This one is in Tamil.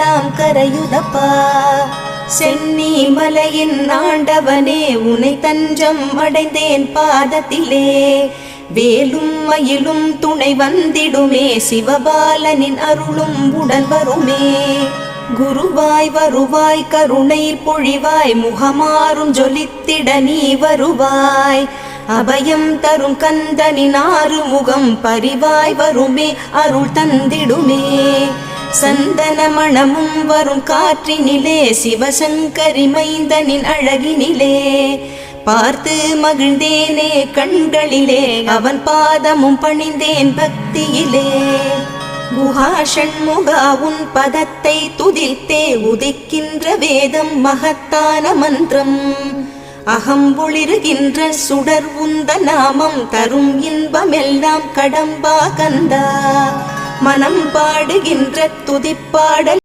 எல்லாம் கரையுதப்பா. சென்னி மலையின் ஆண்டவனே உனை தஞ்சம் அடைந்தேன் பாதத்திலே. வேலும் மயிலும் துணை வந்திடுமே, சிவபாலனின் அருளும் உடன் வருமே. குருவாய் வருவாய் கருணை பொழிவாய், முகமாறும் ஜொலித்திட நீ வருவாய். அபயம் தரும் கந்தனின் ஆறு முகம் பரிவாய் வருமே, அருள் தந்திடுமே. சந்தன மணமும் வரும் காற்றினிலே, சிவசங்கரி மைந்தனின் அழகினிலே. பார்த்து மகிழ்ந்தேனே கண்களிலே, அவன் பாதமும் பணிந்தேன் பக்தியிலே. குஹா ஷண்முகா உன் பதத்தை துதித்தே, உதிக்கின்ற வேதம் மகத்தான மந்திரம். அகம் ஒளிருகின்ற சுடர் உந்த நாமம், தரும் இன்பமெல்லாம் கடம்பா கந்தா. மனம் பாடுகின்ற துதிப்பாடல்